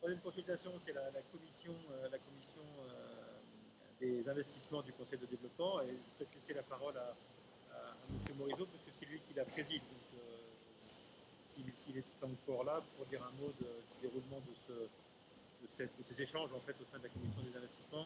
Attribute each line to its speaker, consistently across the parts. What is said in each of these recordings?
Speaker 1: troisième consultation, c'est la commission des investissements du Conseil de développement. Et je vais peut-être laisser la parole à M. Morisot, parce que c'est lui qui la préside. Donc, s'il est encore là, pour dire un mot du déroulement de ces échanges en fait, au sein de la commission des investissements.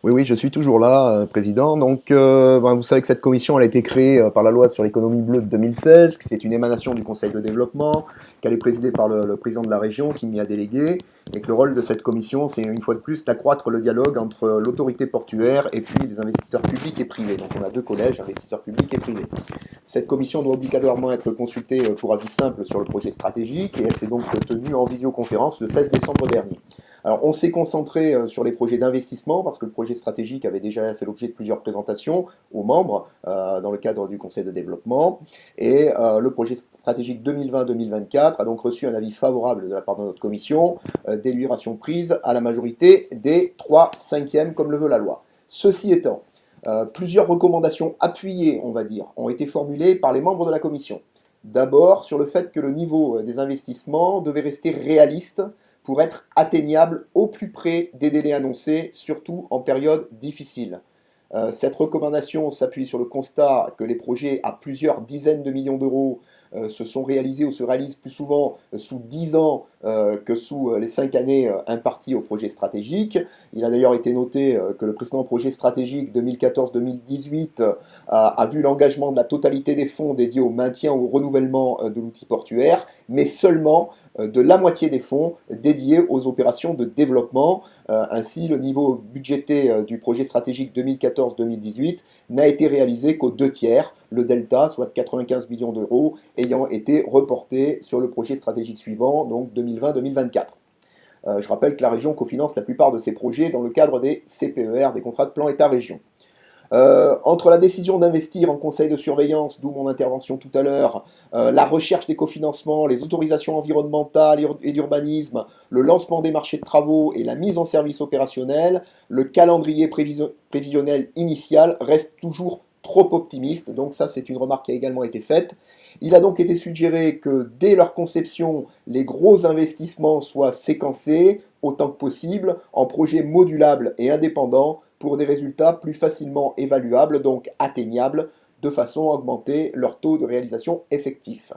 Speaker 2: Oui, oui, je suis toujours là, président. Donc, vous savez que cette commission elle a été créée par la loi sur l'économie bleue de 2016, que c'est une émanation du Conseil de développement, qu'elle est présidée par le président de la région qui m'y a délégué, et que le rôle de cette commission, c'est une fois de plus d'accroître le dialogue entre l'autorité portuaire et puis les investisseurs publics et privés. Donc, on a deux collèges, investisseurs publics et privés. Cette commission doit obligatoirement être consultée pour avis simple sur le projet stratégique, et elle s'est donc tenue en visioconférence le 16 décembre dernier. Alors, on s'est concentré sur les projets d'investissement parce que le projet stratégique avait déjà fait l'objet de plusieurs présentations aux membres dans le cadre du Conseil de développement. Et le projet stratégique 2020-2024 a donc reçu un avis favorable de la part de notre commission, délibération prise à la majorité des 3/5 comme le veut la loi. Ceci étant, plusieurs recommandations appuyées, on va dire, ont été formulées par les membres de la commission. D'abord, sur le fait que le niveau des investissements devait rester réaliste pour être atteignable au plus près des délais annoncés, surtout en période difficile. Cette recommandation s'appuie sur le constat que les projets à plusieurs dizaines de millions d'euros se sont réalisés ou se réalisent plus souvent sous 10 ans que sous les 5 années imparties au projet stratégique. Il a d'ailleurs été noté que le précédent projet stratégique 2014-2018 a vu l'engagement de la totalité des fonds dédiés au maintien ou au renouvellement de l'outil portuaire, mais seulement de la moitié des fonds dédiés aux opérations de développement. Ainsi, le niveau budgété du projet stratégique 2014-2018 n'a été réalisé qu'aux 2/3, le delta, soit 95 millions d'euros, ayant été reporté sur le projet stratégique suivant, donc 2020-2024. Je rappelle que la région cofinance la plupart de ces projets dans le cadre des CPER, des contrats de plan État-région. Entre la décision d'investir en conseil de surveillance, d'où mon intervention tout à l'heure, la recherche des cofinancements, les autorisations environnementales et d'urbanisme, le lancement des marchés de travaux et la mise en service opérationnel, le calendrier prévisionnel initial reste toujours trop optimiste. Donc ça, c'est une remarque qui a également été faite. Il a donc été suggéré que dès leur conception, les gros investissements soient séquencés autant que possible en projets modulables et indépendants pour des résultats plus facilement évaluables, donc atteignables, de façon à augmenter leur taux de réalisation effectif.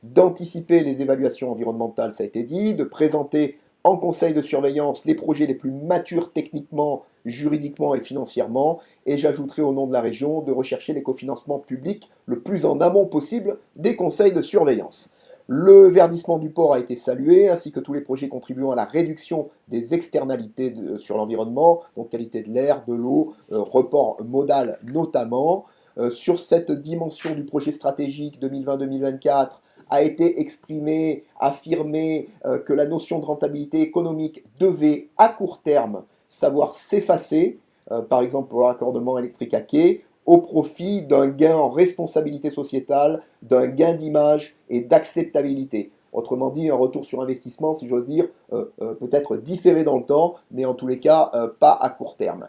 Speaker 2: D'anticiper les évaluations environnementales, ça a été dit, de présenter en conseil de surveillance les projets les plus matures techniquement, juridiquement et financièrement, et j'ajouterai au nom de la région de rechercher les cofinancements publics le plus en amont possible des conseils de surveillance. Le verdissement du port a été salué, ainsi que tous les projets contribuant à la réduction des externalités sur l'environnement, donc qualité de l'air, de l'eau, report modal notamment. Sur cette dimension du projet stratégique 2020-2024, a été exprimé, affirmé que la notion de rentabilité économique devait, à court terme, savoir s'effacer, par exemple pour l'accordement électrique à quai, au profit d'un gain en responsabilité sociétale, d'un gain d'image et d'acceptabilité. Autrement dit, un retour sur investissement, si j'ose dire, peut-être différé dans le temps, mais en tous les cas, pas à court terme.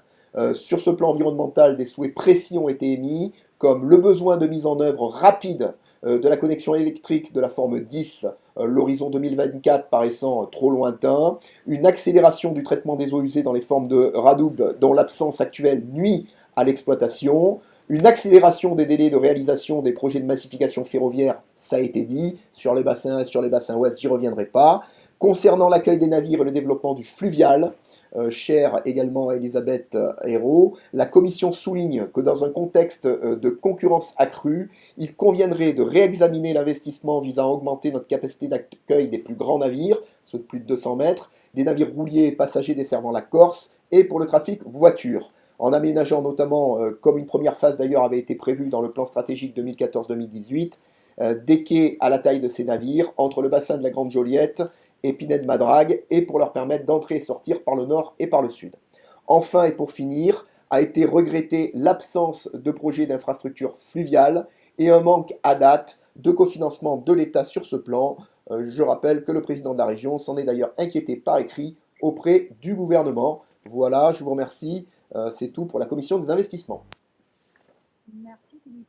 Speaker 2: Sur ce plan environnemental, des souhaits précis ont été émis, comme le besoin de mise en œuvre rapide de la connexion électrique de la forme 10, l'horizon 2024 paraissant trop lointain, une accélération du traitement des eaux usées dans les formes de Radoub dont l'absence actuelle nuit à l'exploitation, une accélération des délais de réalisation des projets de massification ferroviaire, ça a été dit, sur les bassins est, sur les bassins ouest, j'y reviendrai pas. Concernant l'accueil des navires et le développement du fluvial, chère également à Elisabeth Hérault, la Commission souligne que dans un contexte de concurrence accrue, il conviendrait de réexaminer l'investissement visant à augmenter notre capacité d'accueil des plus grands navires, ceux de plus de 200 mètres, des navires rouliers et passagers desservant la Corse, et pour le trafic voiture, en aménageant notamment, comme une première phase d'ailleurs avait été prévue dans le plan stratégique 2014-2018, des quais à la taille de ces navires entre le bassin de la Grande Joliette et Pinède-Madrague, et pour leur permettre d'entrer et sortir par le nord et par le sud. Enfin, et pour finir, a été regretté l'absence de projets d'infrastructure fluviale et un manque à date de cofinancement de l'État sur ce plan. Je rappelle que le président de la région s'en est d'ailleurs inquiété par écrit auprès du gouvernement. Voilà, je vous remercie. C'est tout pour la commission des investissements.
Speaker 3: Merci Philippe.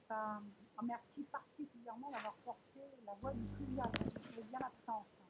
Speaker 3: Merci particulièrement d'avoir porté la voix du fluvial. Vous bien l'absence.